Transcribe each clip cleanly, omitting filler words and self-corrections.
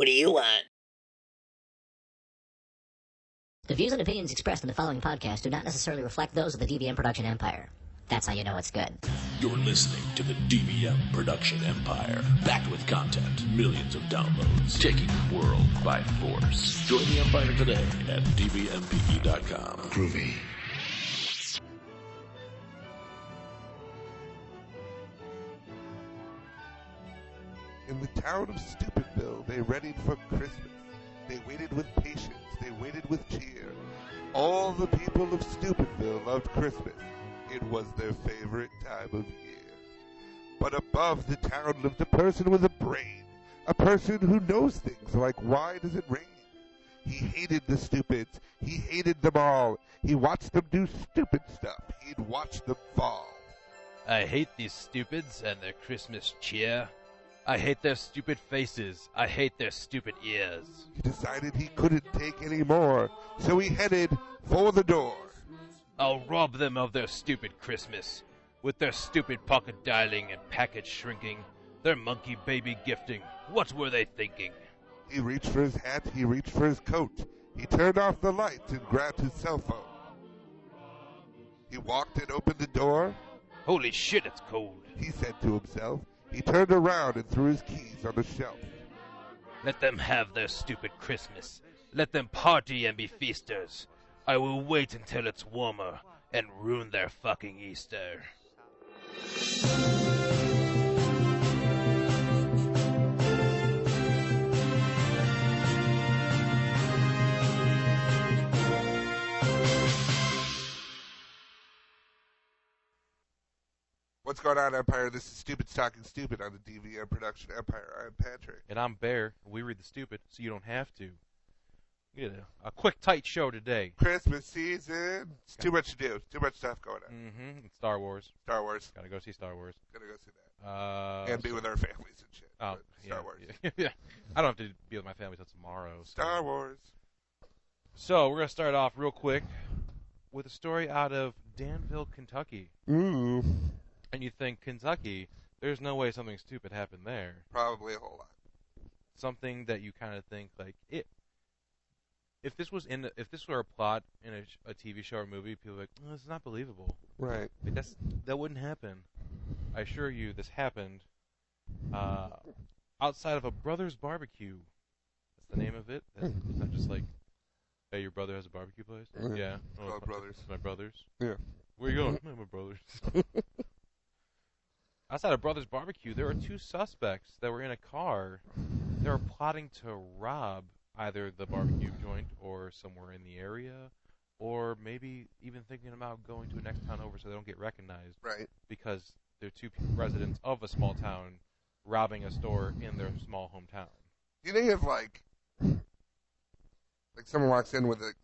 What do you want? The views and opinions expressed in the following podcast do not necessarily reflect those of the DVM production empire. That's how you know it's good. You're listening to the DVM production empire. Packed with content, millions of downloads, taking the world by force. Join the empire today at dvmpe.com. Groovy. In the town of Stupidville, they readied for Christmas. They waited with patience. They waited with cheer. All the people of Stupidville loved Christmas. It was their favorite time of year. But above the town lived a person with a brain. A person who knows things like, why does it rain? He hated the stupids. He hated them all. He watched them do stupid stuff. He'd watch them fall. I hate these stupids and their Christmas cheer. I hate their stupid faces. I hate their stupid ears. He decided he couldn't take any more, so he headed for the door. I'll rob them of their stupid Christmas. With their stupid pocket dialing and package shrinking. Their monkey baby gifting. What were they thinking? He reached for his hat. He reached for his coat. He turned off the lights and grabbed his cell phone. He walked and opened the door. Holy shit, it's cold. He said to himself. He turned around and threw his keys on the shelf. Let them have their stupid Christmas. Let them party and be feasters. I will wait until it's warmer and ruin their fucking Easter. What's going on, Empire? This is Stupid Talking Stupid on the DVM Production Empire. I'm Patrick. And I'm Bear. We read the stupid, so you don't have to. We get a quick, tight show today. Christmas season. It's too much to do. Too much stuff going on. Mm-hmm. Star Wars. Star Wars. Gotta go see Star Wars. Gotta go see that. And be with our families and shit. Oh, Star Wars. Yeah. I don't have to be with my family until tomorrow. So. Star Wars. So, we're going to start off real quick with a story out of Danville, Kentucky. Ooh. And you think, Kentucky, there's no way something stupid happened there. Probably a whole lot. Something that you kind of think, like, if this were a plot in a TV show or movie, people would be like, oh, this is not believable. Right. Like, that wouldn't happen. I assure you, this happened outside of a Brothers Barbecue. That's the name of it. It's not just like, hey, your brother has a barbecue place? Mm-hmm. Yeah. Called Brothers. My brothers? Yeah. Where you going? My brothers. Outside of Brothers Barbecue, there were two suspects that were in a car. They were plotting to rob either the barbecue joint or somewhere in the area, or maybe even thinking about going to a next town over so they don't get recognized. Right. Because they're two residents of a small town robbing a store in their small hometown. Do you think if like someone walks in with a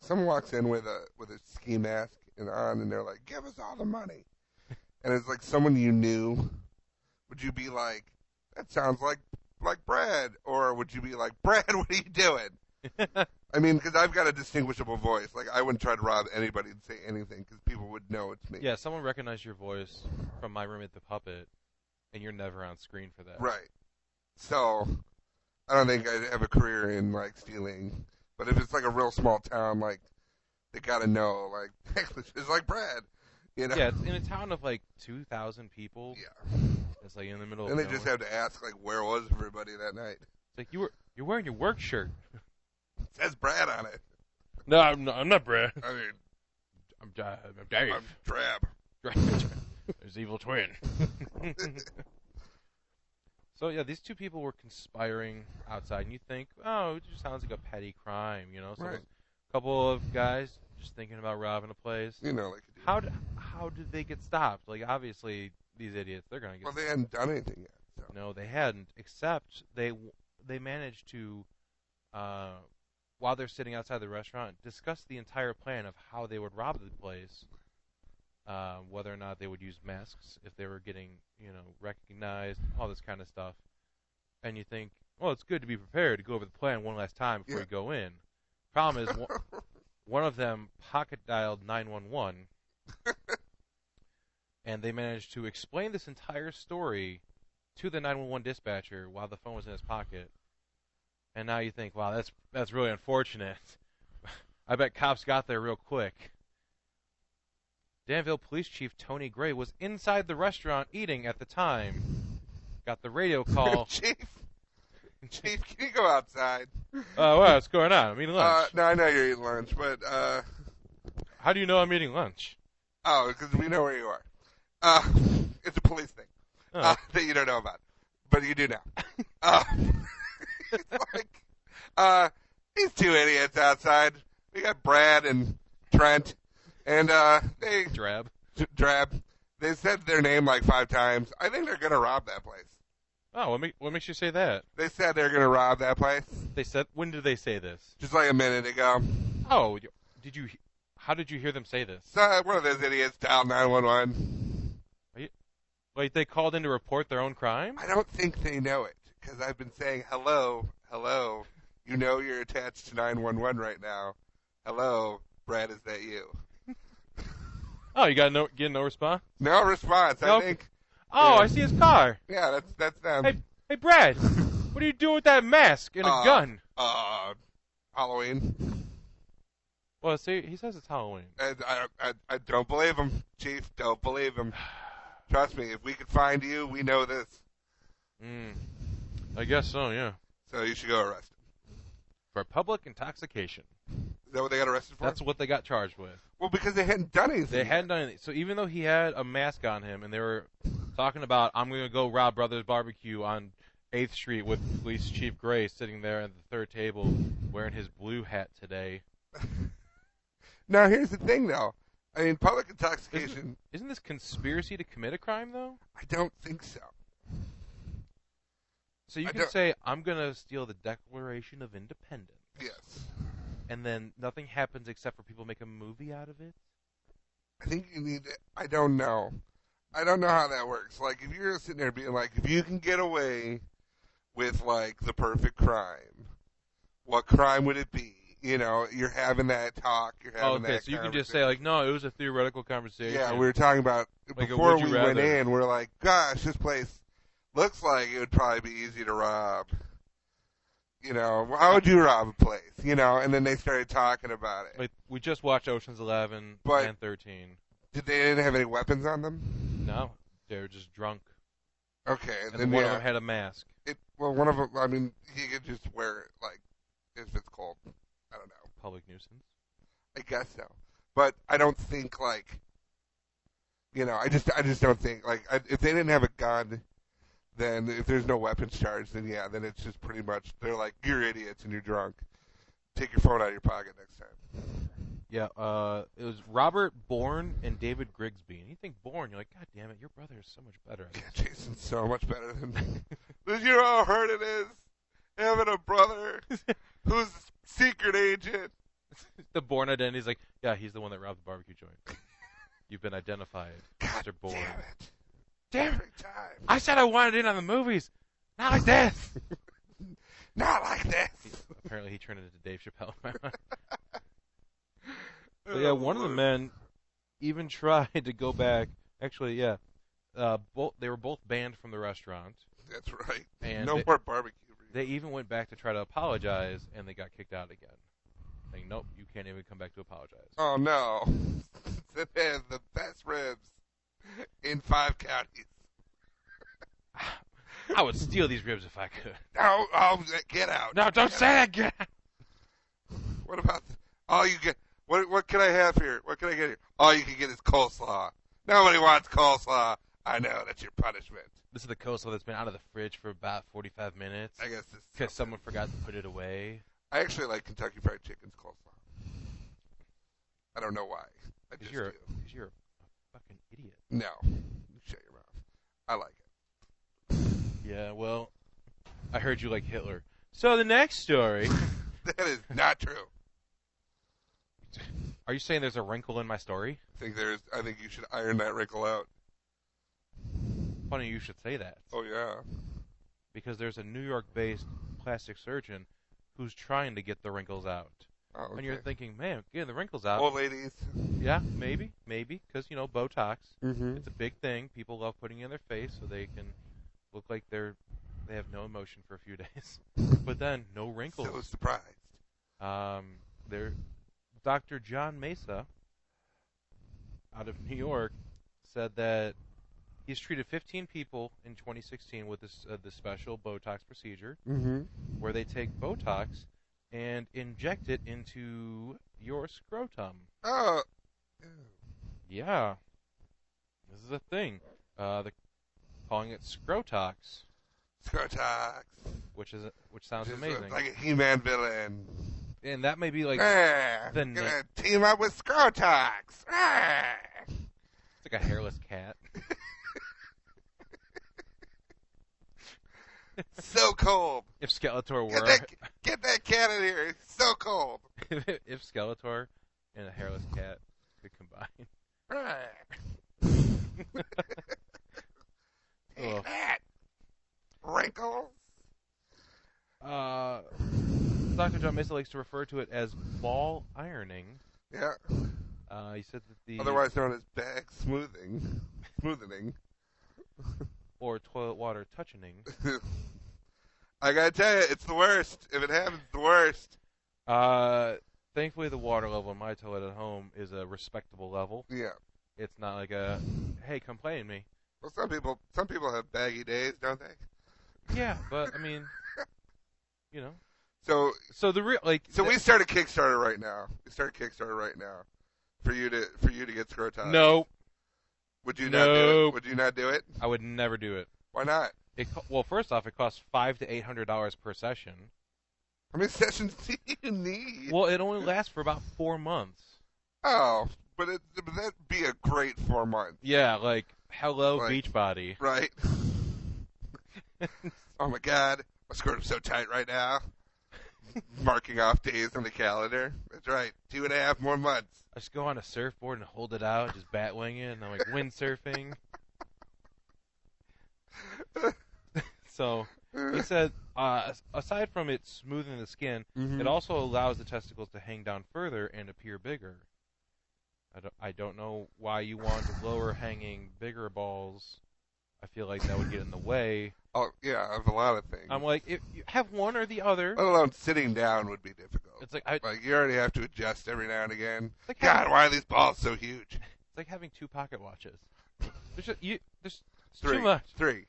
ski mask and they're like, "Give us all the money," and it's like someone you knew, would you be like, "That sounds like Brad," or would you be like, "Brad, what are you doing?" I mean, because I've got a distinguishable voice. Like, I wouldn't try to rob anybody and say anything because people would know it's me. Yeah, someone recognized your voice from My Room at the Puppet, and you're never on screen for that. Right. So, I don't think I'd have a career in, like, stealing. But if it's, like, a real small town, like, they got to know, like, it's like Brad, you know? Yeah, it's in a town of, like, 2,000 people. Yeah. It's, like, in the middle and of they just have to ask, like, where was everybody that night? It's like, you're wearing your work shirt. It says Brad on it. No, I'm not Brad. I mean, I'm Dave. I'm Drab. There's evil twin. So, yeah, these two people were conspiring outside, and you think, oh, it just sounds like a petty crime, you know? So Right. A couple of guys just thinking about robbing a place. You know, like How did they get stopped? Like, obviously, these idiots, they're going to get stopped. Well, they hadn't done anything yet. So. No, they hadn't, except they managed to, while they're sitting outside the restaurant, discuss the entire plan of how they would rob the place, whether or not they would use masks, if they were getting, recognized, all this kind of stuff. And you think, well, it's good to be prepared to go over the plan one last time before you go in. Problem is, one of them pocket dialed 911, and they managed to explain this entire story to the 911 dispatcher while the phone was in his pocket. And now you think, wow, that's really unfortunate. I bet cops got there real quick. Danville Police Chief Tony Gray was inside the restaurant eating at the time. Got the radio call. Chief, can you go outside? What's going on? I'm eating lunch. No, I know you're eating lunch, but How do you know I'm eating lunch? oh, because we know where you are. It's a police thing that you don't know about, but you do now. It's like these two idiots outside. We got Brad and Trent, and they Drab. They said their name like 5 times. I think they're gonna rob that place. Oh, what makes you say that? They said they're gonna rob that place. They said, when did they say this? Just like a minute ago. Oh, how did you hear them say this? So one of those idiots dialed 911. Like they called in to report their own crime? I don't think they know it because I've been saying hello. You know you're attached to 911 right now. Hello, Brad, is that you? Oh, you got no response? No response. Nope. I think. Oh, Yeah. I see his car. Yeah, that's them. Hey, Brad, what are you doing with that mask and a gun? Halloween. Well, see, he says it's Halloween. And I don't believe him, Chief. Don't believe him. Trust me, if we could find you, we know this. I guess so, yeah. So you should go arrest him. For public intoxication. Is that what they got arrested for? That's what they got charged with. Well, because they hadn't done anything. They hadn't done anything. So even though he had a mask on him and they were talking about, I'm going to go rob Brothers Barbecue on 8th Street with Police Chief Gray sitting there at the third table wearing his blue hat today. Now, here's the thing, though. I mean, public intoxication... Isn't this conspiracy to commit a crime, though? I don't think so. So you can say, I'm going to steal the Declaration of Independence. Yes. And then nothing happens except for people make a movie out of it? I think you need... I don't know. I don't know how that works. Like, if you're sitting there being like, if you can get away with, like, the perfect crime, what crime would it be? You know, you're having that talk. You're having that so you can just say, like, no, it was a theoretical conversation. Yeah, we were talking about, like before we went in, we're like, gosh, this place looks like it would probably be easy to rob. You know, how would you rob a place? You know, and then they started talking about it. Like, we just watched Ocean's 11 and 13. They didn't have any weapons on them? No, they were just drunk. Okay. And then one of them had a mask. Well, one of them, I mean, he could just wear it, like, if it's cold. I don't know. Public nuisance? I guess so. But I don't think, like, you know, I just don't think, like, if they didn't have a gun, then if there's no weapons charge, then yeah, then it's just pretty much, they're like, you're idiots and you're drunk. Take your phone out of your pocket next time. Yeah, it was Robert Bourne and David Grigsby. And you think Bourne, you're like, God damn it, your brother is so much better. Yeah, Jason's so much better than me. Did you know how hard it is having a brother who's a secret agent? The Bourne identity is like, yeah, he's the one that robbed the barbecue joint. You've been identified, God Mr. Bourne. Damn it. Damn Every time. I said I wanted in on the movies. Not like this. Not like this. Apparently he turned it into Dave Chappelle. But yeah, one of the men even tried to go back. Actually, yeah, they were both banned from the restaurant. That's right. And no more barbecue. They even went back to try to apologize, and they got kicked out again. Saying, nope, you can't even come back to apologize. Oh, no. They have the best ribs in 5 counties. I would steal these ribs if I could. No, get out. No, don't say that, get out. What about all you get? What can I have here? What can I get here? All you can get is coleslaw. Nobody wants coleslaw. I know, that's your punishment. This is the coleslaw that's been out of the fridge for about 45 minutes. I guess this because someone forgot to put it away. I actually like Kentucky Fried Chicken's coleslaw. I don't know why. Because you're a fucking idiot. No. You shut your mouth. I like it. Yeah, well, I heard you like Hitler. So the next story. That is not true. Are you saying there's a wrinkle in my story? I think you should iron that wrinkle out. Funny you should say that. Oh, yeah. Because there's a New York-based plastic surgeon who's trying to get the wrinkles out. Oh, okay. And you're thinking, man, getting the wrinkles out. Old ladies. Yeah, maybe. Because, Botox. Mm-hmm. It's a big thing. People love putting it in their face so they can look like they're They have no emotion for a few days, but then no wrinkles. So surprised. Dr. John Mesa, out of New York, said that he's treated 15 people in 2016 with this special Botox procedure, where they take Botox and inject it into your scrotum. Oh. Yeah, this is a thing. They're calling it Scrotox. Scrotox. Which sounds amazing. Like a He-Man villain. And that may be like I'm gonna team up with Scrotox. It's like a hairless cat. So cold. If Skeletor were Get that cat in here. It's so cold. if Skeletor and a hairless cat could combine. Take that. Wrinkles. Dr. John Mesa likes to refer to it as ball ironing. Yeah. He said that the otherwise known as bag smoothening, or toilet water touching. I gotta tell you, it's the worst. If it happens, it's the worst. Thankfully, the water level in my toilet at home is a respectable level. Yeah. It's not like a, hey, come play in me. Well, some people have baggy days, don't they? Yeah, but I mean, you know. So the real we start a Kickstarter right now. For you to get Scrotox. No. Would you not do it? Would you not do it? I would never do it. Why not? Well, first off, it costs $500 to $800 per session. How many sessions do you need? Well, it only lasts for about 4 months. Oh, but that'd be a great 4 months. Yeah, like hello Beachbody. Right. Oh my God, my scrotum's so tight right now. Marking off days on the calendar. That's right, 2.5 more months. I just go on a surfboard and hold it out, just bat wing it, and I'm like windsurfing. So he said, aside from it smoothing the skin, it also allows the testicles to hang down further and appear bigger. I don't know why you want lower hanging, bigger balls. I feel like that would get in the way. Oh yeah, of a lot of things. I'm like, if you have one or the other. Let alone sitting down would be difficult. It's like you already have to adjust every now and again. Like God, why are these balls so huge? It's like having 2 pocket watches. There's three, too much. 3.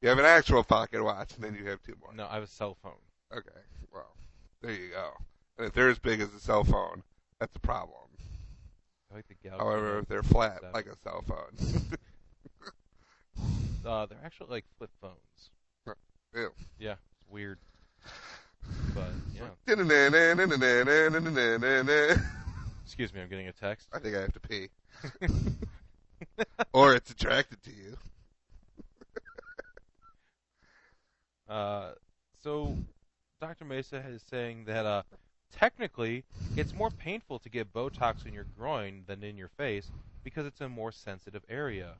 You have an actual pocket watch, and then you have 2 more. No, I have a cell phone. Okay, well, there you go. And if they're as big as a cell phone, that's a problem. I like the Galaxy. However, if they're flat 7. like a cell phone. They're actually like flip phones. Ew. Yeah, it's weird. But, yeah. Excuse me, I'm getting a text. I think I have to pee. Or it's attracted to you. So, Dr. Mesa is saying that technically it's more painful to get Botox in your groin than in your face because it's a more sensitive area.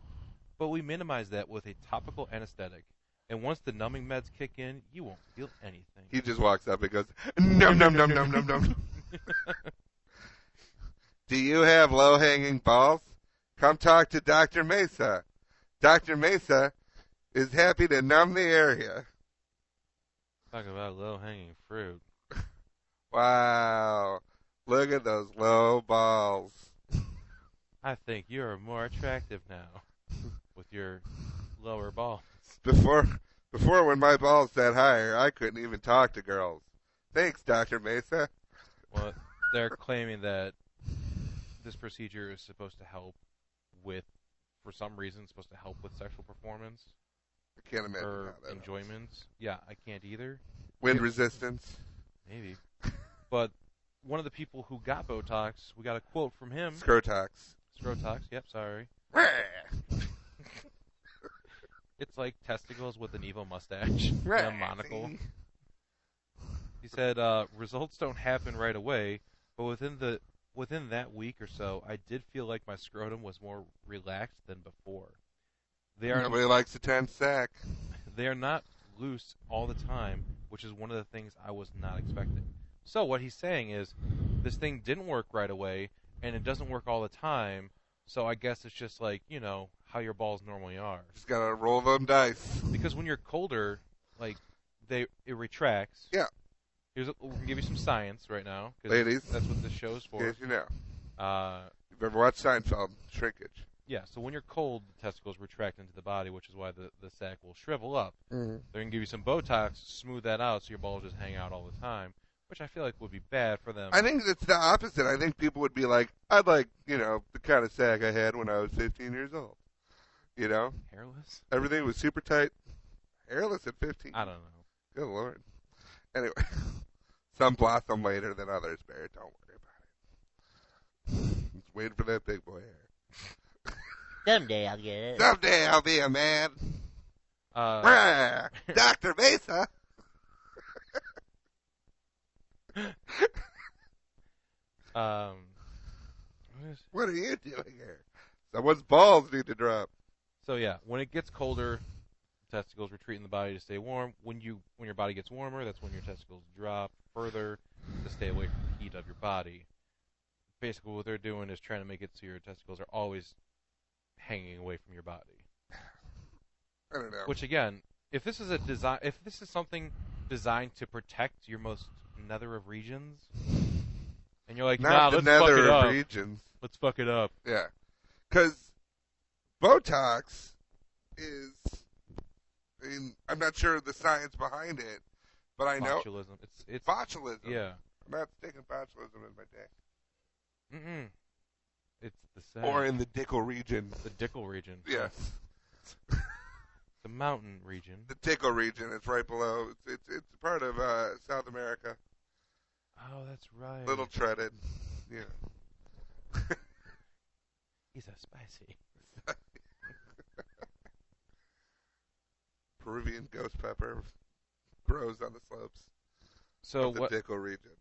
But we minimize that with a topical anesthetic. And once the numbing meds kick in, you won't feel anything. He just walks up and goes, num, num, num, num, num, num. Do you have low-hanging balls? Come talk to Dr. Mesa. Dr. Mesa is happy to numb the area. Talk about low-hanging fruit. Wow. Look at those low balls. I think you're more attractive now with your lower balls. Before when my balls sat higher, I couldn't even talk to girls. Thanks, Dr. Mesa. Well, they're claiming that this procedure is supposed to help with, for some reason, supposed to help with sexual performance. I can't imagine or how that enjoyments. Yeah, I can't either. Wind resistance. Maybe. But one of the people who got Botox, we got a quote from him. Scrotox. Scrotox, yep, sorry. It's like testicles with an evil mustache and a monocle. He said, results don't happen right away, but within that week or so, I did feel like my scrotum was more relaxed than before. Nobody likes a tense sack. They are not loose all the time, which is one of the things I was not expecting. So what he's saying is, this thing didn't work right away, and it doesn't work all the time, so I guess it's just like, how your balls normally are. Just gotta roll them dice. Because when you're colder, like it retracts. Yeah. We'll give you some science right now, 'cause Ladies, that's what this show's for. Yes, you know. Uh, You've ever watched Seinfeld? Shrinkage. yeah. So when you're cold, the testicles retract into the body, which is why the sac will shrivel up. Mm-hmm. They're gonna give you some Botox to smooth that out, so your balls just hang out all the time, which I feel like would be bad for them. I think it's the opposite. I think people would be like, I'd like, the kind of sack I had when I was 15 years old. Hairless? Everything was super tight. Hairless at 15. I don't know. Good Lord. Anyway, some blossom later than others, Bear. Don't worry about it. Just waiting for that big boy hair. Someday I'll get it. Someday I'll be a man. Dr. Mesa. What are you doing here? Someone's balls need to drop. So yeah, when it gets colder, testicles retreat in the body to stay warm. When your body gets warmer, that's when your testicles drop further to stay away from the heat of your body. Basically, what they're doing is trying to make it so your testicles are always hanging away from your body. I don't know. Which again, if this is something designed to protect your most nether of regions, and you're like, Not the let's fuck it nether up. regions. Let's fuck it up. Yeah. Because Botox is, I'm not sure of the science behind it, but I know. Botulism. It's Botulism. Yeah. I'm not sticking botulism in my dick. Mm-mm. It's the same. Or in the dickle region. The Dickle region. Yes. The mountain region. The tickle region. It's right below. It's part of South America. Oh, that's right. Little treaded. Yeah. He's so spicy. Peruvian ghost pepper grows on the slopes So of the what? dickle region.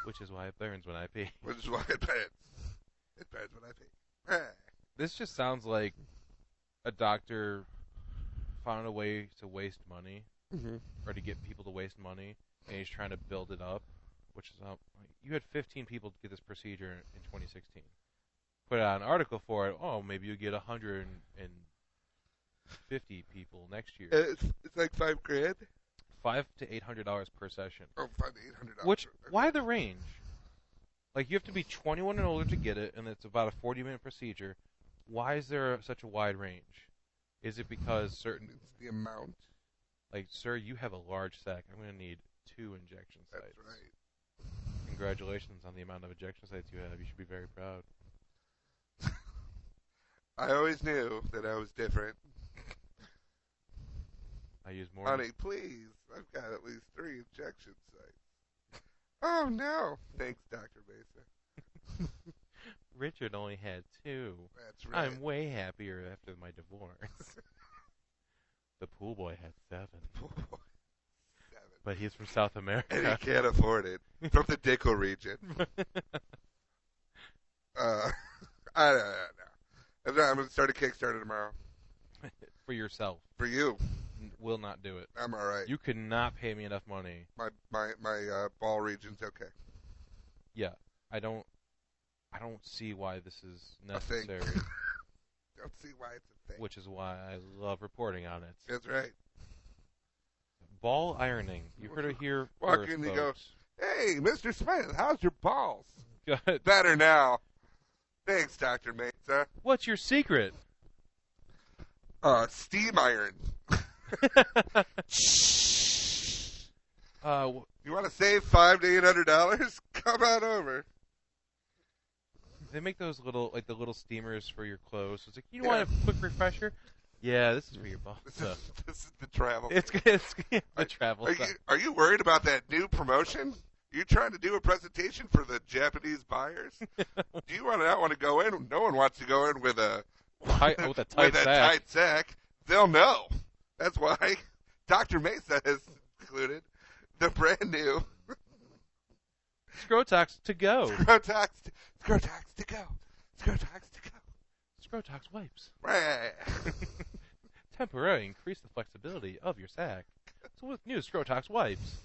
Which is why it burns when I pee. Which is why it burns. It burns when I pee. This just sounds like a doctor found a way to waste money, or to get people to waste money, and he's trying to build it up. Which is you had 15 people get this procedure in 2016. Put out an article for it. Oh, maybe you get 150 people next year. It's like $5,000. $500 to $800 per session. Oh, $500 to $800. Which, why the range? Like, you have to be 21 and older to get it, and it's about a 40-minute procedure. Why is there such a wide range? Is it because certain... It's the amount. Like, sir, you have a large sack. I'm going to need 2 injection sites. That's right. Congratulations on the amount of injection sites you have. You should be very proud. I always knew that I was different. I use more... Honey, please. I've got at least 3 injection sites. Oh, no. Thanks, Dr. Mesa. Richard only had 2. That's right. I'm way happier after my divorce. The pool boy had 7. Pool boy. 7. But he's from South America. And he can't afford it. From the Dickle region. I don't know. I'm going to start a Kickstarter tomorrow. For yourself. For you. Will not do it. I'm all right. You could not pay me enough money. My ball region's okay. Yeah, I don't see why this is A thing. necessary. Don't see why it's a thing. Which is why I love reporting on it. That's right. Ball ironing. You heard it here Walk first, in and you folks. go, hey, Mr. Smith, how's your balls? Good. Better now. Thanks, Dr. Mesa. What's your secret? Steam iron. You want to save $500 to $800? Come on over. They make those little steamers for your clothes. So it's like, you want a quick refresher? Yeah, this is for your balls. This is the travel. It's the travel stuff. Are you worried about that new promotion? Are you trying to do a presentation for the Japanese buyers? Do you not want to go in? No one wants to go in with a tight sack. They'll know. That's why Dr. Mesa has included the brand new Scrotox to go. Scrotox to go. Scrotox to go. Scrotox wipes. Right. Temporarily increase the flexibility of your sack. So with new Scrotox wipes.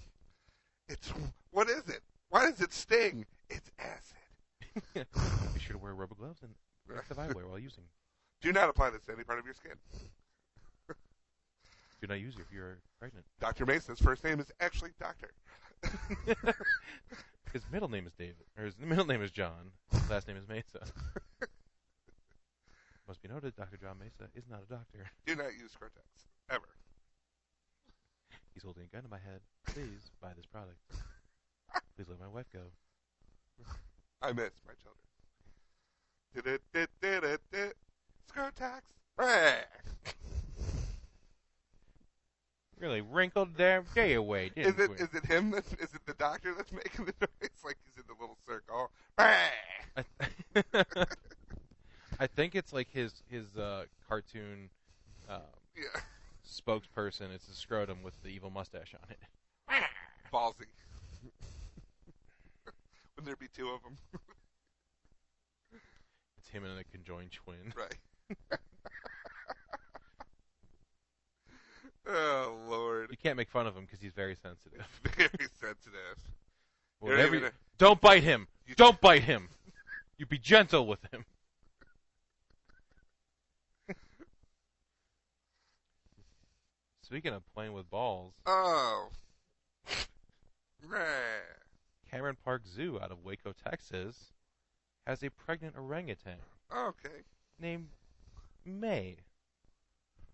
What is it? Why does it sting? It's acid. Be sure to wear rubber gloves and protective eyewear while using. Do not apply this to any part of your skin. Do not use it if you're pregnant. Dr. Mesa's first name is actually Doctor. His middle name is David, or his middle name is John. His last name is Mesa. Must be noted, Dr. John Mesa is not a doctor. Do not use Cortex. Ever. He's holding a gun to my head. Please buy this product. Please let my wife go. I miss my children. Cortex. Right. Really wrinkled their day away, didn't we? Is it him? Is it the doctor that's making the noise? Like he's in the little circle. I think it's like his cartoon Yeah. spokesperson. It's a scrotum with the evil mustache on it. Ballsy. Wouldn't there be two of them? It's him and a conjoined twin. Right. Oh, Lord. You can't make fun of him because he's very sensitive. Very sensitive. Don't bite him. Don't bite him. You be gentle with him. Speaking of playing with balls, Oh. Right. Cameron Park Zoo out of Waco, Texas, has a pregnant orangutan Okay. named May,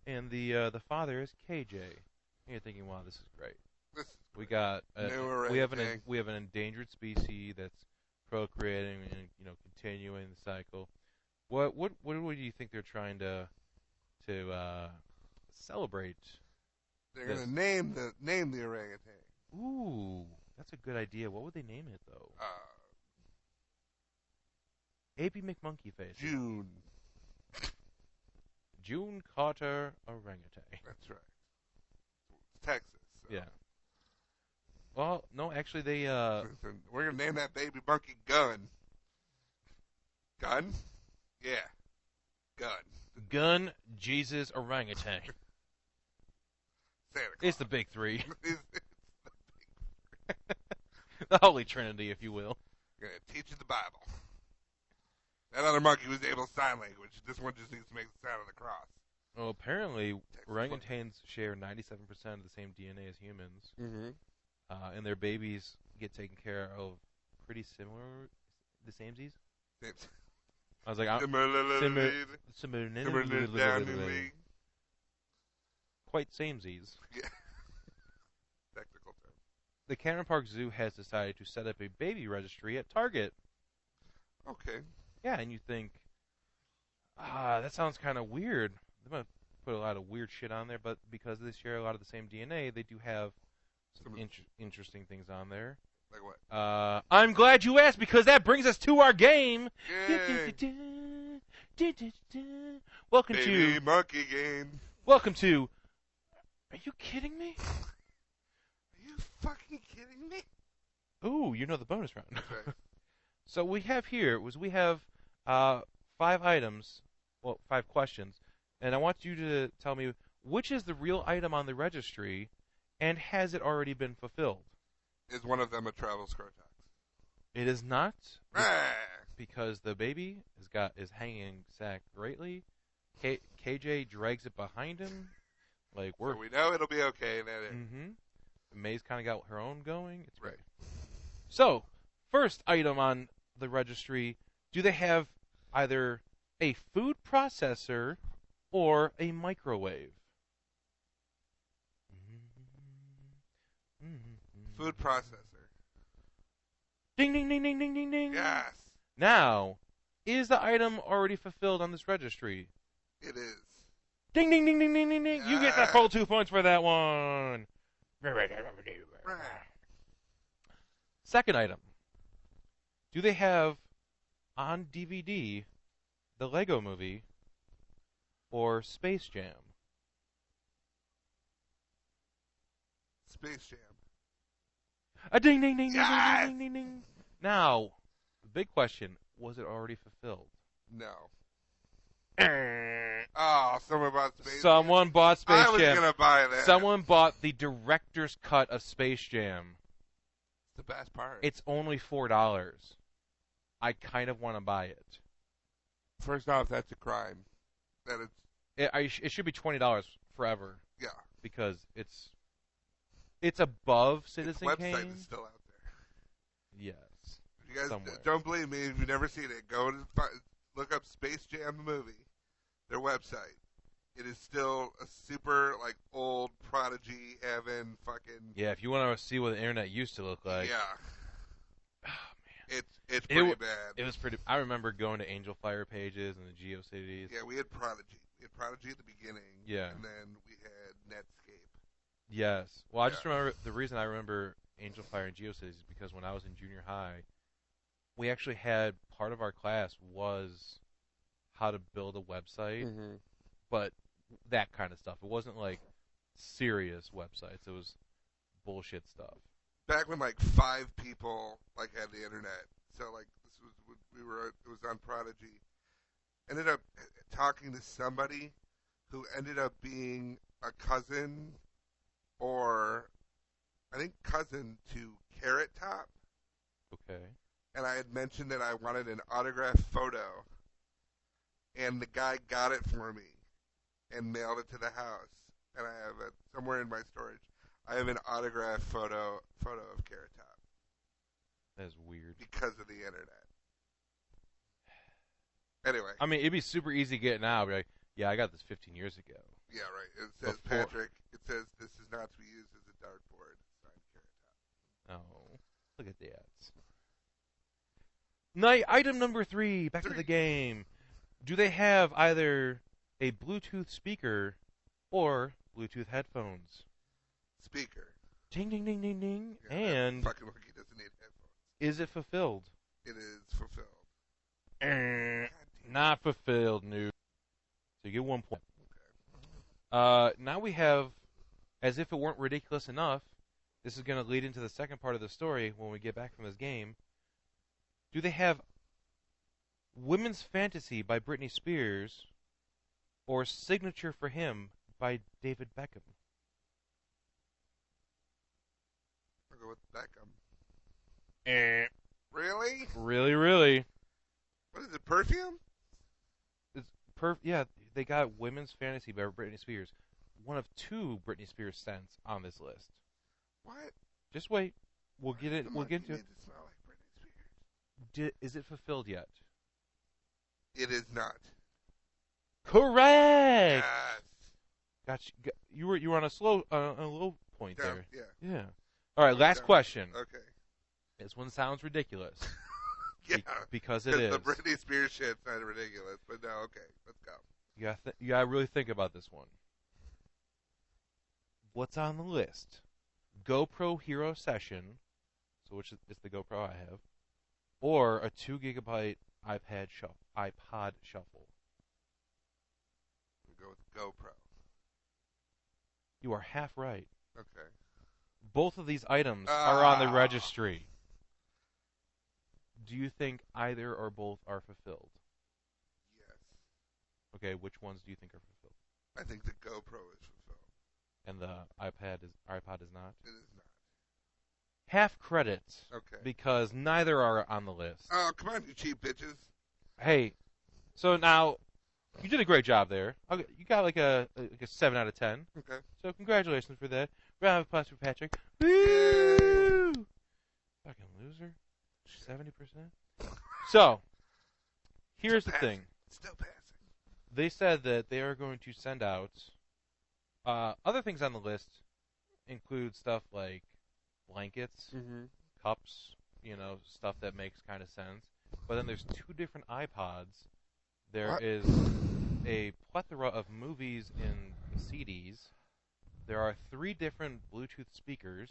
and the father is KJ. And you're thinking, wow, this is great. This We got New we have an orangutan. we have an endangered species that's procreating and continuing the cycle. What do you think they're trying to celebrate? They're gonna name the orangutan. Ooh, that's a good idea. What would they name it though? A.B. McMonkeyface. June Carter orangutan. That's right. It's Texas. So. Yeah. Well, no, actually they We're gonna name that baby monkey Gun. Gun? Yeah. Gun. Gun Jesus orangutan. Santa Claus. It's the big three. It's The Holy Trinity, if you will. gonna teach you the Bible. That other monkey was able to sign language. This one just needs to make the sign of the cross. Well, apparently Texas orangutans share 97% of the same DNA as humans, Mm-hmm. and their babies get taken care of pretty similar, the samesies. I was like, Similarly. quite samesies. Yeah. Technical term. The Cameron Park Zoo has decided to set up a baby registry at Target. Okay. Yeah, and you think, that sounds kind of weird. They might put a lot of weird shit on there, but because they share a lot of the same DNA, they do have some interesting things on there. Like what? I'm glad you asked because that brings us to our game. Yay. Welcome Baby monkey game. Welcome to. Are you kidding me? Are you fucking kidding me? Ooh, you know the bonus round. Okay. So we have 5 items, 5 questions, and I want you to tell me which is the real item on the registry, and has it already been fulfilled? Is one of them a travel Scrotax? It is not, Ah. because the baby is hanging sack greatly. KJ drags it behind him, like we're. So we know it'll be okay. That Mm-hmm. May's kind of got her own going. It's great. So, first item on the registry, do they have either a food processor or a microwave? Food processor. Ding, ding, ding, ding, ding, ding, ding. Yes, Now, is the item already fulfilled on this registry? it is. Ding, ding, ding, ding, ding, ding, ding. You get that full 2 points for that one. Second item. Do they have on DVD the Lego Movie or Space Jam? Space Jam. A ding, ding, ding, ding, Yes! ding, ding, ding, ding. Now, the big question, was it already fulfilled? No. Oh, someone bought Space Someone bought Jam. Space I was Jam. gonna buy that. Someone bought the director's cut of Space Jam. The best part. It's only $4. I kind of want to buy it. First off, that's a crime. That it's It should be $20 forever yeah. because it's above Its Citizen website Kane. is still out there. Yes. You guys Somewhere. don't believe me if you've never seen it. Go and look up Space Jam the movie. Their website. It is still a super like old Prodigy having fucking. Yeah, if you want to see what the internet used to look like. Yeah. Oh, man. It's pretty bad. It was pretty. I remember going to Angel Fire pages and the GeoCities. Yeah, we had Prodigy. We had Prodigy at the beginning. Yeah. And then we had Netscape. Yes. Well, I Yeah. just remember the reason I remember Angel Fire and GeoCities is because when I was in junior high, we actually had part of our class was how to build a website, but that kind of stuff. It wasn't like serious websites. It was bullshit stuff. Back when like 5 people like had the internet. So like this was it was on Prodigy. Ended up talking to somebody who ended up being a cousin or I think cousin to Carrot Top. Okay. And I had mentioned that I wanted an autographed photo. And the guy got it for me and mailed it to the house. And I have it somewhere in my storage. I have an autographed photo of Carrot Top. That is weird. Because of the internet. Anyway. I mean, it'd be super easy to get now. Be like, yeah, I got this 15 years ago. Yeah, right. It says, Before. Patrick, it says this is not to be used as a dartboard. Signed Carrot Top. Oh, look at that. Night item number 3. Back to the game. Do they have either a Bluetooth speaker or Bluetooth headphones? Speaker. Ding, ding, ding, ding, ding. Yeah, And that fucking monkey doesn't need headphones. is it fulfilled? It is fulfilled. Not fulfilled, noob. So you get 1 point. Now we have, as if it weren't ridiculous enough, this is going to lead into the second part of the story when we get back from this game. Do they have Women's Fantasy by Britney Spears or Signature for Him by David Beckham? I'll go with Beckham. Really? Really, really. What is it, perfume? Yeah, they got Women's Fantasy by Britney Spears. One of 2 Britney Spears scents on this list. What? Just wait. We'll get it. We'll get to it. Made to smell like Britney Spears. Is it fulfilled yet? It is not. Correct. Yes. Gotcha. You were on a low point Down, there. yeah. Yeah. All right. Last Down. question. Okay. This one sounds ridiculous. Yeah. Because it is. The Britney Spears shit's not ridiculous, but no, okay, let's go. You gotta really think about this one. What's on the list? GoPro Hero Session, so which is the GoPro I have, or a 2 gigabyte iPod Shuffle. We'll go with GoPro. You are half right. Okay. Both of these items are on the registry. Do you think either or both are fulfilled? Yes. Okay, which ones do you think are fulfilled? I think the GoPro is fulfilled. And the iPod is not? It is not. Half credit. Okay. Because neither are on the list. Oh, come on, you cheap bitches. Hey, so now you did a great job there. Okay, you got like a 7 out of 10. Okay. So congratulations for that. Round of applause for Patrick. Woo! Fucking loser. 70%. So, here's the thing. Still passing. They said that they are going to send out other things on the list include stuff like blankets, cups, stuff that makes kind of sense. But then there's 2 different iPods. There What? is a plethora of movies in CDs. There are 3 different Bluetooth speakers.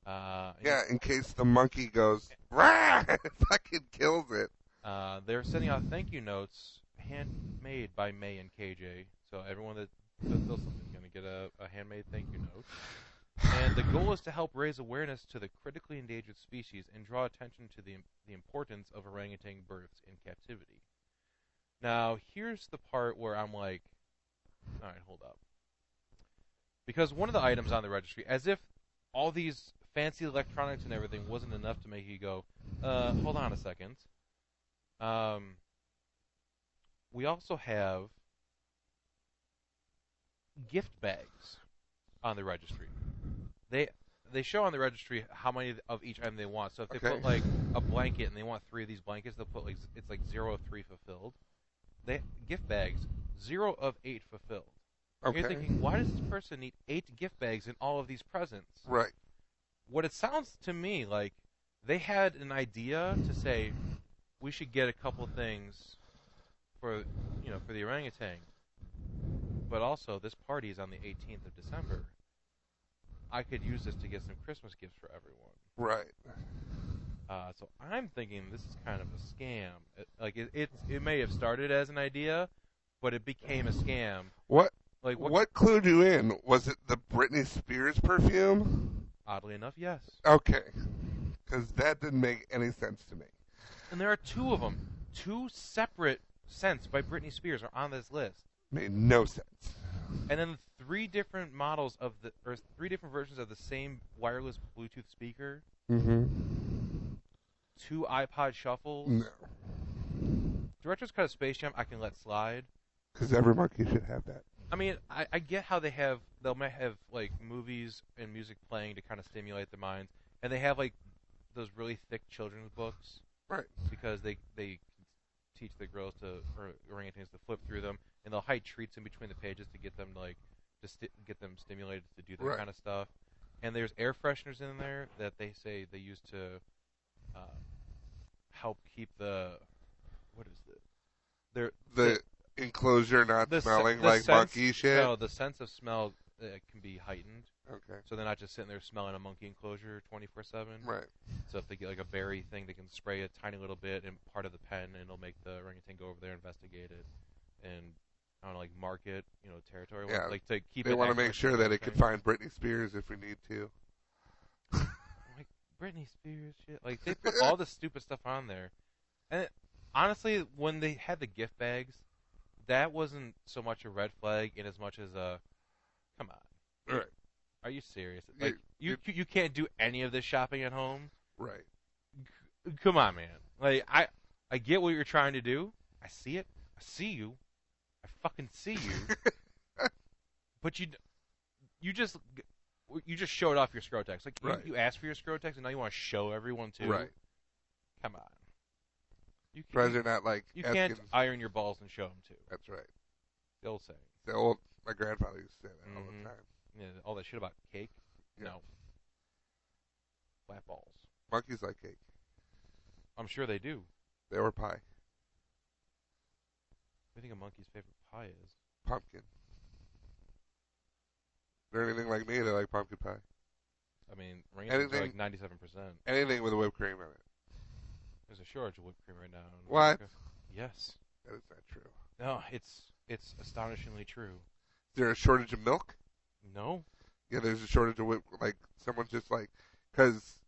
Yeah, in case the monkey goes, rah! Fucking kills it. They're sending out thank you notes handmade by May and KJ. So everyone that does something is going to get a handmade thank you note. And the goal is to help raise awareness to the critically endangered species and draw attention to the importance of orangutan births in captivity. Now, here's the part where I'm like, all right, hold up. Because one of the items on the registry, as if all these fancy electronics and everything wasn't enough to make you go, hold on a second. We also have gift bags on the registry. They show on the registry how many of each item they want. So if they put like a blanket and they want 3 of these blankets, they'll put like it's like 0 of 3 fulfilled. They gift bags 0 of 8 fulfilled. Okay. You're thinking, why does this person need 8 gift bags in all of these presents? Right. What it sounds to me like, they had an idea to say, we should get a couple things for the orangutan, but also this party is on the 18th of December. I could use this to get some Christmas gifts for everyone. Right. So I'm thinking this is kind of a scam. It may have started as an idea, but it became a scam. What What clued you in? Was it the Britney Spears perfume? Oddly enough, yes. Okay. Because that didn't make any sense to me. And there are 2 of them. 2 separate scents by Britney Spears are on this list. Made no sense. And then 3 different three different versions of the same wireless Bluetooth speaker. Mm-hmm. 2 iPod shuffles. No. Director's Cut of Space Jam I can let slide. Because every monkey should have that. I mean, I get how they might have like movies and music playing to kind of stimulate their minds, and they have like those really thick children's books, Right. Because they teach the girls or orangutans to flip through them, and they'll hide treats in between the pages to get them get them stimulated to do that Right. kind of stuff. And there's air fresheners in there that they say they use to help keep the Enclosure not the smelling the like sense, monkey shit? No, the sense of smell can be heightened. Okay. So they're not just sitting there smelling a monkey enclosure 24/7. Right. So if they get like a berry thing, they can spray a tiny little bit in part of the pen, and it'll make the orangutan go over there, investigate it, and I don't know, like market, territory. Yeah. Like to keep. They it want to extra make sure that it thing. can find Britney Spears if we need to. Like Britney Spears shit. Like they put all this stupid stuff on there, and honestly, when they had the gift bags, that wasn't so much a red flag in as much as a, come on, Right. are you serious? Like you can't do any of this shopping at home. Right. Come on, man. Like I get what you're trying to do. I see it. I see you. I fucking see you. But you just showed off your Scrotex. Like Right. you asked for your Scrotex, and now you want to show everyone too. Right. Come on. You Friends are not like You can't iron your balls and show them too. That's right. The old saying. My grandfather used to say that all the time. Yeah, all that shit about cake. Yeah. No. Flat balls. Monkeys like cake. I'm sure they do. They were pie. What do you think a monkey's favorite pie is? Pumpkin. They're anything like me, they like pumpkin pie. I mean, orangutans are like 97%. Anything with a whipped cream in it. There's a shortage of whipped cream right now. In What? America. Yes. That is not true. No, it's astonishingly true. Is there a shortage of milk? No. Yeah, there's a shortage of whipped. Like someone just like because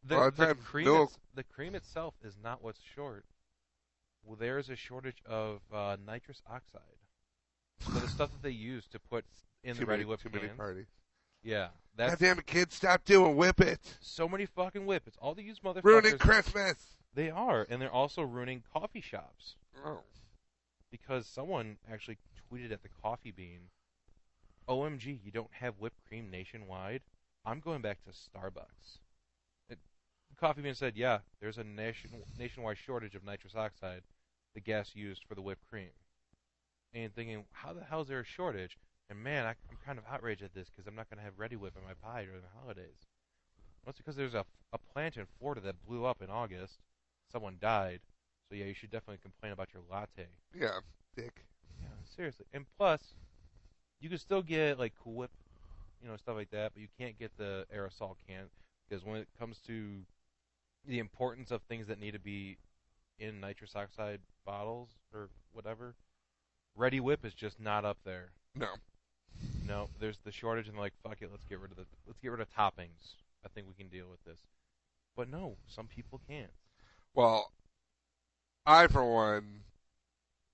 a lot of The times cream milk. the cream itself is not what's short. Well, there is a shortage of nitrous oxide. So the stuff that they use to put in the ready whipped too many cans. parties. Yeah, God that's damn it, kids! Stop doing whip it. so many fucking whippets. All these motherfuckers. Ruining Christmas. They are, and they're also ruining coffee shops. Oh. Because someone actually tweeted at the Coffee Bean, OMG, you don't have whipped cream nationwide? I'm going back to Starbucks. The Coffee Bean said, yeah, there's a nationwide shortage of nitrous oxide, the gas used for the whipped cream. And thinking, how the hell is there a shortage? And man, I'm kind of outraged at this because I'm not going to have Ready Whip in my pie during the holidays. Well, it's because there's a plant in Florida that blew up in August. Someone died. So yeah, you should definitely complain about your latte. Yeah, dick. Yeah, seriously. And plus, you can still get like Cool Whip, stuff like that, but you can't get the aerosol can because when it comes to the importance of things that need to be in nitrous oxide bottles or whatever, Ready Whip is just not up there. No, there's the shortage, and like, fuck it, let's get rid of toppings. I think we can deal with this. But no, some people can't. Well, I for one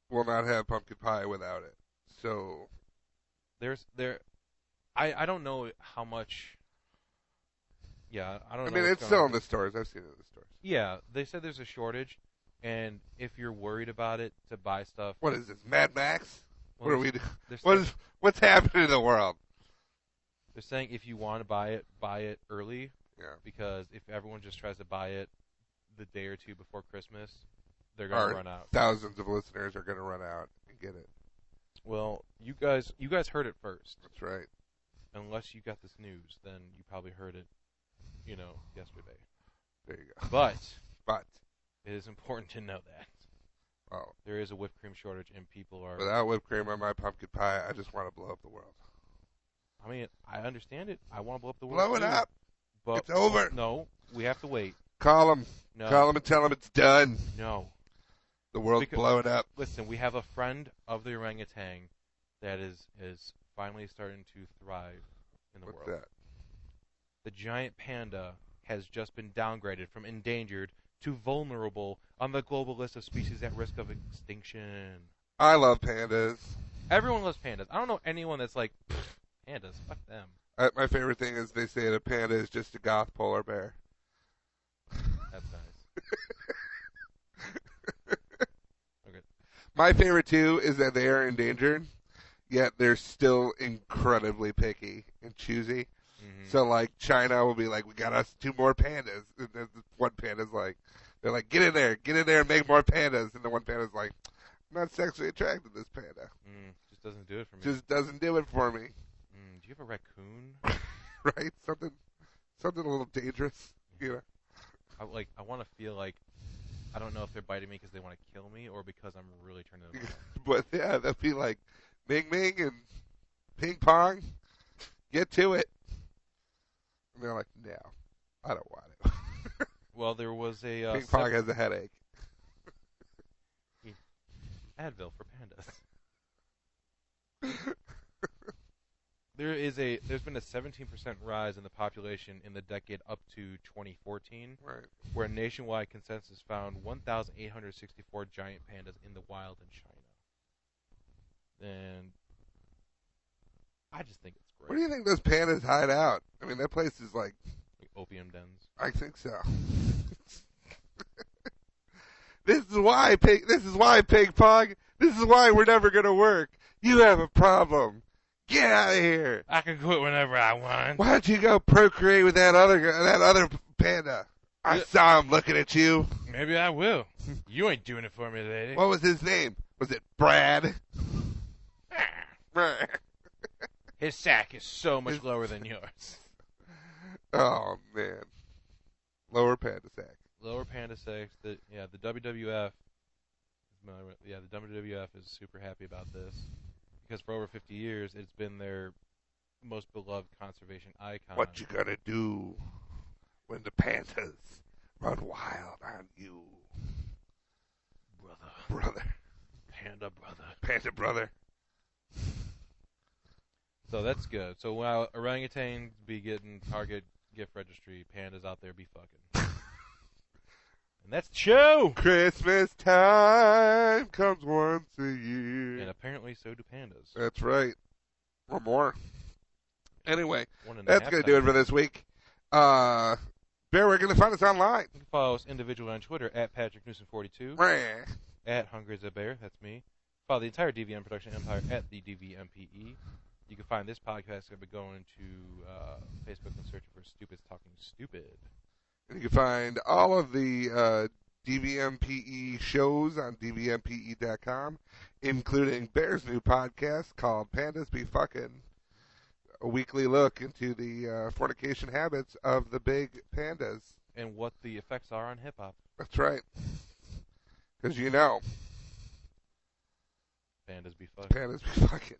will not have pumpkin pie without it. So I don't know how much. Yeah, I don't know. I mean, it's still in the stores. I've seen it in the stores. Yeah, they said there's a shortage, and if you're worried about it, to buy stuff. What is this, Mad Max? What are we they're saying, what's happening in the world? they're saying if you want to buy it early. Yeah. Because if everyone just tries to buy it the day or two before Christmas, they're going to run out. Thousands of listeners are going to run out and get it. Well, you guys heard it first. That's right. Unless you got this news, then you probably heard it, yesterday. There you go. But it is important to know that. Oh. There is a whipped cream shortage, and people are... Without whipped cream on my pumpkin pie, I just want to blow up the world. I mean, I understand it. I want to blow up the world, Blow it too. up. But It's over. No, we have to wait. Call them. No. Call them and tell them it's done. No. The world's blowing up. Listen, we have a friend of the orangutan that is finally starting to thrive in the world. What's that? The giant panda has just been downgraded from endangered to vulnerable on the global list of species at risk of extinction. I love pandas. Everyone loves pandas. I don't know anyone that's like, pandas, fuck them. My favorite thing is they say that a panda is just a goth polar bear. That's nice. Okay. My favorite, too, is that they are endangered, yet they're still incredibly picky and choosy. Mm-hmm. So, like, China will be like, we got us 2 more pandas. And then one panda's like, they're like, get in there and make more pandas. And the one panda's like, I'm not sexually attracted to this panda. Just doesn't do it for me. Just doesn't do it for me. Do you have a raccoon? Right? Something a little dangerous, I want to feel like, I don't know if they're biting me because they want to kill me or because I'm really turning them on. But, yeah, they'll be like, Ming Ming and Ping Pong, get to it. And they're like, no, I don't want it. Well, there was a... Ping Pong has a headache. Advil for pandas. There's been a 17% rise in the population in the decade up to 2014, Right. where nationwide consensus found 1,864 giant pandas in the wild in China. And I just think it's great. Where do you think those pandas hide out? I mean, that place is like Opium dens. I think so. This is why Ping Pong. This is why we're never gonna work. You have a problem. Get out of here. I can quit whenever I want. Why don't you go procreate with that other panda? I saw him looking at you. Maybe I will. You ain't doing it for me, lady. What was his name? Was it Brad? His sack is so much lower than yours. Oh man, lower panda sack. Lower panda sacks. The WWF. The WWF is super happy about this because for over 50 years it's been their most beloved conservation icon. What you gonna do when the pandas run wild on you, brother? Panda brother. So that's good. So while orangutans be getting Target gift registry, pandas out there be fucking. And that's the show! Christmas time comes once a year. And apparently so do pandas. That's right. Or more. Anyway, 1.5 that's going to do it for this week. Bear, where can they find us online? You can follow us individually on Twitter at PatrickNewsom42, at HungryAsABear, that's me. Follow the entire DVM production empire at the DVMPE. You can find this podcast by going to Facebook and searching for Stupids Talking Stupid. And you can find all of the DVMPE shows on DVMPE.com, including Bear's new podcast called Pandas Be Fucking, a weekly look into the fornication habits of the big pandas. And what the effects are on hip-hop. That's right. Because you know. Pandas be fucking. Pandas Be Fucking.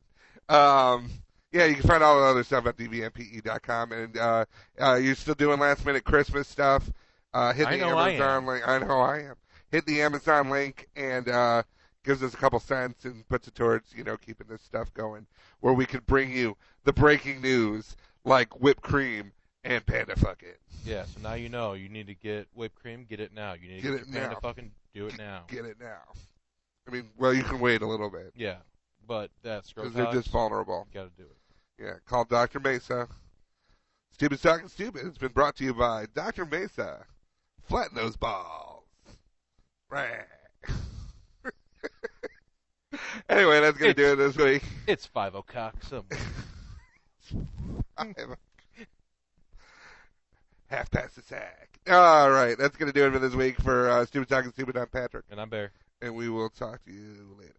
Yeah, you can find all the other stuff at DVMPE.com. And you're still doing last-minute Christmas stuff. Hit the Amazon link. I know I am. Hit the Amazon link and gives us a couple cents and puts it towards, keeping this stuff going, where we could bring you the breaking news like whipped cream and panda fucking. Yeah, so now you know. You need to get whipped cream, get it now. You need to get your panda fucking, do it now. Get it now. I mean, well, you can wait a little bit. Yeah, but that's because they're just vulnerable. You gotta do it. Yeah, call Dr. Mesa. Stupid Talking Stupid. It's been brought to you by Dr. Mesa. Flatten those balls. Right. Anyway, that's going to do it this week. It's 5 o'clock somewhere. Half past the sack. All right, that's going to do it for this week for Stupid Talking Stupid. I'm Patrick. And I'm Bear. And we will talk to you later.